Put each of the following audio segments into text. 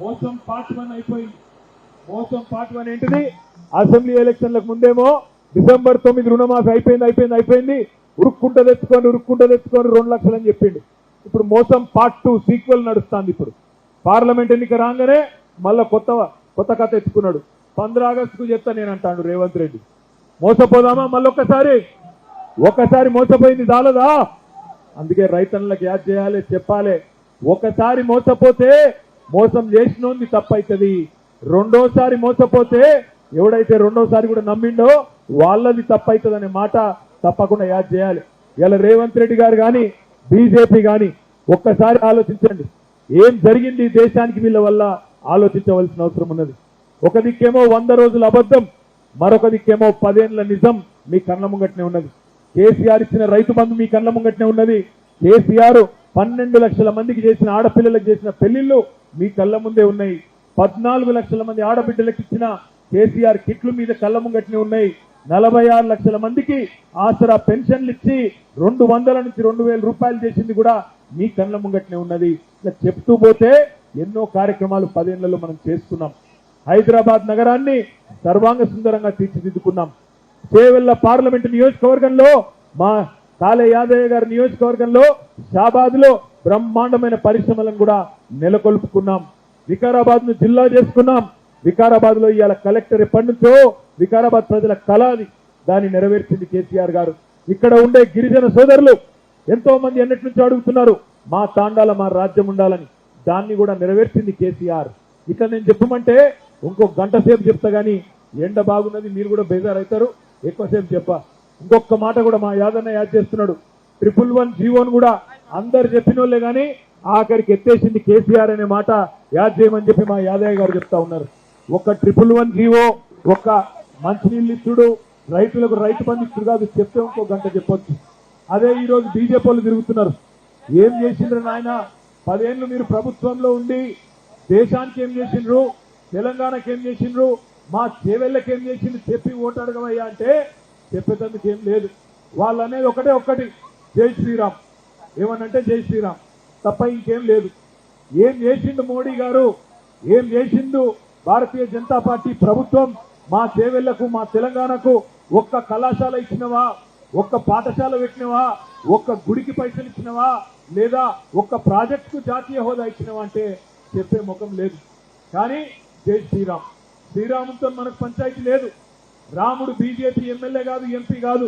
మోసం పార్ట్ 1 అయిపోయింది. మోసం పార్ట్ 1 ఏంటిది? అసెంబ్లీ ఎలక్షన్లకు ముందేమో డిసెంబర్ 9 రుణమాఫీ అయిపోయింది ఉరుక్కుంట తెచ్చుకొని 2 లక్షలు అని చెప్పిండు. ఇప్పుడు మోసం పార్ట్ 2 సీక్వెల్ నడుస్తుంది. ఇప్పుడు పార్లమెంట్ ఎన్నిక రాగానే మళ్ళా కొత్త కథ ఎత్తుకున్నాడు. 15 ఆగస్టుకు చెప్తా నేను అంటాడు రేవంత్ రెడ్డి. మోసపోదామా ఒకసారి మోసపోయింది చాలదా? అందుకే రైతన్నులకు యాద్ చేయాలి, చెప్పాలి. ఒకసారి మోసపోతే మోసం చేసినోంది తప్పైతుంది. రెండోసారి మోసపోతే ఎవడైతే రెండోసారి కూడా నమ్మిండో వాళ్ళది తప్పైతుందనే మాట తప్పకుండా యాద్ చేయాలి. ఇలా రేవంత్ రెడ్డి గారు కానీ బీజేపీ కానీ ఒక్కసారి ఆలోచించండి. ఏం జరిగింది దేశానికి వీళ్ళ వల్ల ఆలోచించవలసిన అవసరం ఉన్నది. ఒక దిక్కేమో 100 రోజుల అబద్ధం, మరొక దిక్కేమో 10 ఏళ్ల నిజం మీ కళ్ళ ముంగట్నే ఉన్నది. కేసీఆర్ ఇచ్చిన రైతు బంధు మీ కళ్ళ ముంగట్నే ఉన్నది. కేసీఆర్ 12 లక్షల మందికి చేసిన ఆడపిల్లలకు చేసిన పెళ్లిళ్లు మీ కళ్ళ ముందే ఉన్నాయి. 14 లక్షల మంది ఆడబిడ్డలకు ఇచ్చిన కేసీఆర్ కిట్లు మీద కళ్ళ ముంగట్నే ఉన్నాయి. 46 లక్షల మందికి ఆసరా పెన్షన్లు ఇచ్చి 200 నుంచి 2000 రూపాయలు చేసింది కూడా మీ కళ్ళ ముంగట్నే ఉన్నది. ఇట్లా చెప్తూ పోతే ఎన్నో కార్యక్రమాలు 10 ఏళ్లలో మనం చేసుకున్నాం. హైదరాబాద్ నగరాన్ని సర్వాంగ సుందరంగా తీర్చిదిద్దుకున్నాం. చేవెళ్ల పార్లమెంటు నియోజకవర్గంలో మా కాళే యాదయ్య గారి నియోజకవర్గంలో షాబాద్ లో బ్రహ్మాండమైన పరిశ్రమలను కూడా నెలకొల్పుకున్నాం. వికారాబాద్ ను జిల్లా చేసుకున్నాం. వికారాబాద్ లో ఇవాళ కలెక్టర్ ఎప్పటి నుంచో వికారాబాద్ ప్రజల కళ అది, దాన్ని నెరవేర్చింది కేసీఆర్ గారు. ఇక్కడ ఉండే గిరిజన సోదరులు ఎంతో మంది ఎన్నటి నుంచో అడుగుతున్నారు మా తాండాల మా రాజ్యం ఉండాలని, దాన్ని కూడా నెరవేర్చింది కేసీఆర్. ఇట్లా నేను చెప్పమంటే ఇంకో గంట సేపు చెప్తా గానీ ఎండ బాగున్నది, మీరు కూడా బేజారైతారు, ఎక్కువసేపు చెప్పా. ఇంకొక మాట కూడా మా యాదన్న యాద్ చేస్తున్నాడు. 111 జీవోను కూడా అందరు చెప్పినోళ్లే గానీ ఆఖరికి ఎత్తేసింది కేసీఆర్ అనే మాట యాద్ చేయమని చెప్పి మా యాదయ్య గారు చెప్తా ఉన్నారు. ఒక 111 జీవో, ఒక మంచినీళ్ళు ఇచ్చుడు, రైతులకు రైతు బంధు ఇచ్చుడు కాదు, చెప్తే ఇంకో గంట చెప్పొచ్చు. అదే ఈ రోజు బీజేపీ వాళ్ళు తిరుగుతున్నారు. ఏం చేసిండ్రు నాయన? 10 ఏళ్లు మీరు ప్రభుత్వంలో ఉండి దేశానికి ఏం చేసిండ్రు, తెలంగాణకి ఏం చేసిండ్రు, మా చేవెళ్ళకి ఏం చేసిండ్రు చెప్పి ఓటు అడగవయ్యా అంటే చెప్పేటందుకు ఏం లేదు. వాళ్ళు అనేది ఒక్కటి జై శ్రీరామ్. ఏమనంటే జై శ్రీరామ్ తప్ప ఇంకేం లేదు. ఏం చేసిండు మోడీ గారు, ఏం చేసిండు భారతీయ జనతా పార్టీ ప్రభుత్వం మా చేవెళ్లకు మా తెలంగాణకు? ఒక్క కళాశాల ఇచ్చినవా, ఒక్క పాఠశాల పెట్టినవా, ఒక్క గుడికి పైసలు ఇచ్చినవా, లేదా ఒక్క ప్రాజెక్టుకు జాతీయ హోదా ఇచ్చినవా అంటే చెప్పే ముఖం లేదు. కానీ జై శ్రీరామ్, శ్రీరాముతో మనకు పంచాయతీ లేదు. రాముడు బీజేపీ ఎమ్మెల్యే కాదు, ఎంపీ కాదు.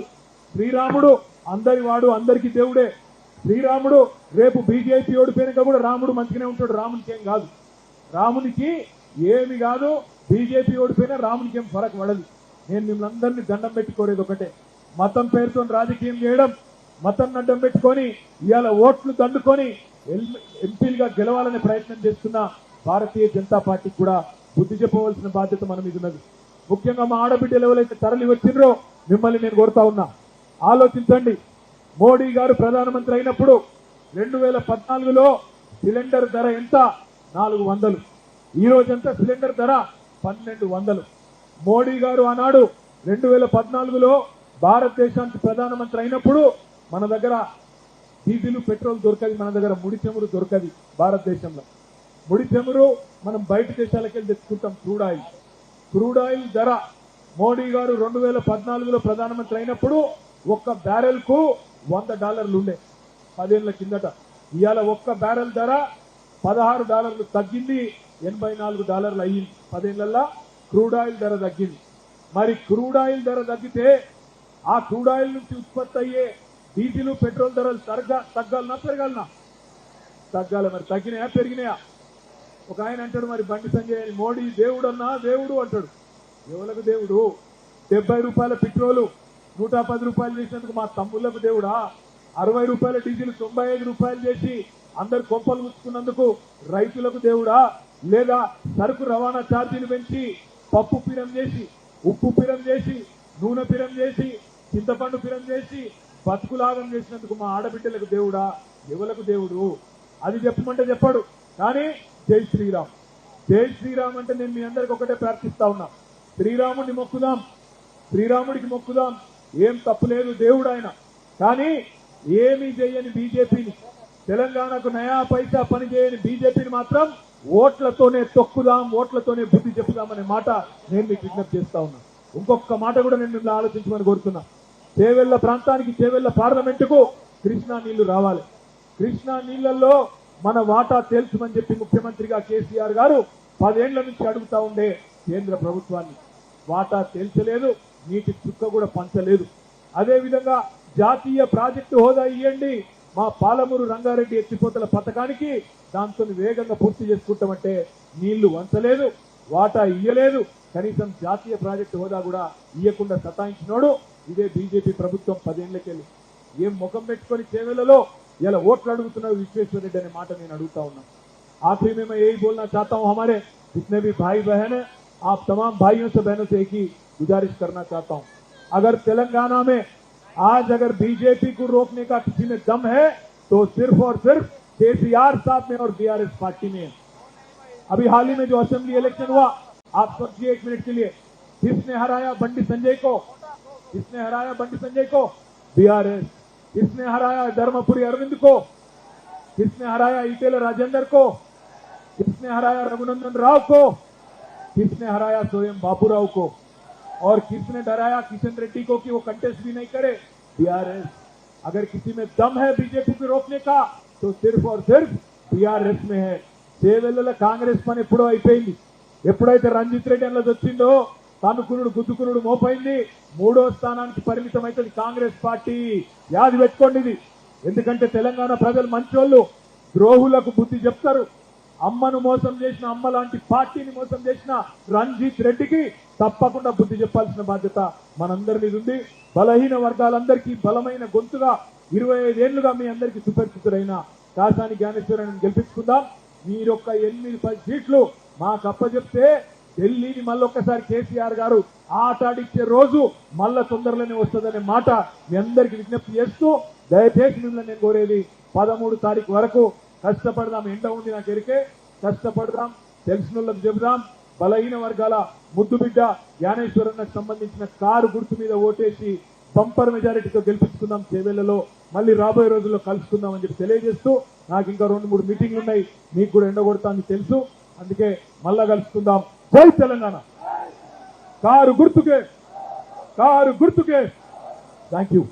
శ్రీరాముడు అందరి వాడు, అందరికీ దేవుడే. శ్రీరాముడు రేపు బీజేపీ ఓడిపోయినాక కూడా రాముడు మంచిగానే ఉంటాడు, రామునికి ఏం కాదు. రామునికి ఏమి కాదు, బీజేపీ ఓడిపోయినా రామునికి ఏం ఫరక్ పడదు. నేను మిమ్మల్ని అందరినీ దండం పెట్టుకోలేదు ఒకటే, మతం పేరుతో రాజకీయం చేయడం, మతం అడ్డం పెట్టుకొని ఇవాళ ఓట్లు దండుకొని ఎంపీలుగా గెలవాలనే ప్రయత్నం చేస్తున్న భారతీయ జనతా పార్టీకి కూడా బుద్ధి చెప్పవలసిన బాధ్యత మన మీద ఉన్నది. ముఖ్యంగా మా ఆడబిడ్డలు ఎవరైతే తరలి వచ్చిండ్రో మిమ్మల్ని నేను కోరుతా ఉన్నా, ఆలోచించండి. మోడీ గారు ప్రధానమంత్రి అయినప్పుడు 2014లో సిలిండర్ ధర ఎంత? 400. ఈ రోజంతా సిలిండర్ ధర 1200. మోడీ గారు ఆనాడు 2014లో భారతదేశానికి ప్రధానమంత్రి అయినప్పుడు మన దగ్గర డీజిల్ పెట్రోల్ దొరకది, మన దగ్గర ముడి చమురు దొరకది. భారతదేశంలో ముడి చమురు మనం బయట దేశాలకు వెళ్ళి తెచ్చుకుంటాం. క్రూడ్ ఆయిల్ ధర మోడీ గారు 2014లో ప్రధానమంత్రి అయినప్పుడు ఒక్క బ్యారెల్ కు $100 ఉండే 10 ఏళ్ల కిందట. ఇవాళ ఒక్క బ్యారెల్ ధర $16 తగ్గింది, $84 అయ్యింది. 10 ఏళ్లలో క్రూడ్ ఆయిల్ ధర తగ్గింది. మరి క్రూడ్ ఆయిల్ ధర తగ్గితే ఆ క్రూడ్ ఆయిల్ నుంచి ఉత్పత్తి అయ్యే డీజిల్ పెట్రోల్ ధరలు తగ్గాలనా పెరగాలనా? తగ్గాలి. మరి తగ్గినాయా పెరిగినాయా? ఒక ఆయన అంటాడు మరి బండి సంజయ్ అని, మోడీ దేవుడు అన్నా దేవుడు అంటాడు. ఎవరికి దేవుడు? 70 రూపాయల పెట్రోలు 110 రూపాయలు చేసినందుకు మా తమ్ముళ్లకు దేవుడా? 60 రూపాయల డీజిల్ 95 రూపాయలు చేసి అందరు కొంపలు ముచ్చుకున్నందుకు రైతులకు దేవుడా? లేదా సరుకు రవాణా ఛార్జీలు పెంచి పప్పు పిరం చేసి, ఉప్పు పిరం చేసి, నూనె పిరం చేసి, చింతపండు పిరం చేసి బతుకులాగం చేసినందుకు మా ఆడబిడ్డలకు దేవుడా? ఎవలకు దేవుడు? అది చెప్పమంటే చెప్పాడు. కానీ జై శ్రీరామ్, జై శ్రీరామ్ అంటే నేను మీ అందరికి ఒకటే ప్రార్థిస్తా ఉన్నా, శ్రీరాముడిని మొక్కుదాం, శ్రీరాముడికి మొక్కుదాం. ఏం తప్పులేదు, దేవుడు ఆయన. కానీ ఏమీ చేయని బీజేపీని, తెలంగాణకు నయా పైసా పని చేయని బీజేపీని మాత్రం ఓట్లతోనే తొక్కుదాం, ఓట్లతోనే బుద్ధి చెప్పుదామనే మాట నేను మీకు విజ్ఞప్తి చేస్తా ఉన్నా. ఇంకొక మాట కూడా నేను మిమ్మల్ని ఆలోచించమని కోరుతున్నా. చేవెళ్ల ప్రాంతానికి, చేవెళ్ల పార్లమెంటుకు కృష్ణా నీళ్లు రావాలి. కృష్ణా నీళ్లలో మన వాటా తెలుసుమని చెప్పి ముఖ్యమంత్రిగా కేసీఆర్ గారు 10 ఏళ్ల నుంచి అడుగుతా ఉండే కేంద్ర ప్రభుత్వాన్ని వాటా తేల్చలేదు, నీటి చుక్క కూడా పంచలేదు. అదేవిధంగా జాతీయ ప్రాజెక్టు హోదా ఇవ్వండి, మా పాలమూరు రంగారెడ్డి ఎత్తిపోతల పథకానికి దాంతో వేగంగా పూర్తి చేసుకుంటామంటే నీళ్లు వంచలేదు, వాటా ఇయ్యలేదు, కనీసం జాతీయ ప్రాజెక్టు హోదా కూడా ఇయ్యకుండా సతాయించినోడు ఇదే బీజేపీ ప్రభుత్వం 10 ఏళ్లకెళ్ళి. ఏం ముఖం పెట్టుకొని చేవెళ్లలో ఇలా ఓట్లు అడుగుతున్నారు విశ్వేశ్వర రెడ్డి అనే మాట నేను అడుగుతా ఉన్నా. आखिरी में मैं यही बोलना चाहता हूं, हमारे जितने भी भाई बहन हैं, आप तमाम भाइयों से बहनों से एक ही गुजारिश करना चाहता हूं, अगर तेलंगाना में आज अगर बीजेपी को रोकने का किसी में दम है तो सिर्फ और सिर्फ केसीआर साहब में और बीआरएस पार्टी में है। अभी हाल ही में जो असेंबली इलेक्शन हुआ, आप सोचिए 1 मिनट के लिए, किसने हराया बंडी संजय को? किसने हराया बंडी संजय को? बीआरएस। किसने हराया धर्मपुरी अरविंद को? किसने हराया ईटेल राजेंद्र को? किसने हराया रघुनंदन राव को? किसने हराया स्वयं बाबूराव को? और किसने डराया किशन रेड्डी को कि वो कंटेस्ट भी नहीं करे? बीआरएस। अगर किसी में दम है बीजेपी को रोकने का तो सिर्फ और सिर्फ बीआरएस में है। చేవెళ్ల కాంగ్రెస్ పని ఎప్పుడో అయిపోయింది. ఎప్పుడైతే రంజిత్ రెడ్డి అన్నది వచ్చిందో తనుకునుడు గుద్దుకునుడు మోపైంది. 3వ స్థానానికి పరిమితం అవుతుంది కాంగ్రెస్ పార్టీ. యాది పెట్టుకోండి ఇది. ఎందుకంటే తెలంగాణ ప్రజలు మంచోళ్ళు, ద్రోహులకు బుద్ధి చెప్తారు. అమ్మను మోసం చేసిన, అమ్మ లాంటి పార్టీని మోసం చేసిన రంజిత్ రెడ్డికి తప్పకుండా బుద్ధి చెప్పాల్సిన బాధ్యత మనందరి మీద ఉంది. బలహీన వర్గాలందరికీ బలమైన గొంతుగా 25 ఏళ్లుగా మీ అందరికీ సుపరిచితుడైన కాసాని జ్ఞానేశ్వరరావుని గెలిపించుకుందాం. మీరొక్క 8-10 సీట్లు మాకు అప్పచెప్తే ఢిల్లీని మళ్ళొక్కసారి కేసీఆర్ గారు ఆటాడిచ్చే రోజు మళ్ళా తొందరలోనే వస్తుందనే మాట మీ అందరికీ విజ్ఞప్తి చేస్తూ, దయచేసి మిమ్మల్ని నేను కోరేది 13 తారీఖు వరకు కష్టపడదాం. ఎండ ఉంది నాకు ఎరికే, కష్టపడదాం, తెలిసిన వాళ్ళకి చెబుదాం. బలహీన వర్గాల ముద్దు బిడ్డ జ్ఞానేశ్వరన్నకు సంబంధించిన కారు గుర్తు మీద ఓటేసి బంపర్ మెజారిటీతో గెలిపించుకుందాం. చేవెళ్లలో మళ్ళీ రాబోయే రోజుల్లో కలుసుకుందాం అని చెప్పి తెలియజేస్తూ, నాకు ఇంకా 2-3 మీటింగ్లు ఉన్నాయి, మీకు కూడా ఎండగొడతానని తెలుసు, అందుకే మళ్ళా కలుసుకుందాం. జై తెలంగాణ. కారు గుర్తుకే, కారు గుర్తుకే. Thank you.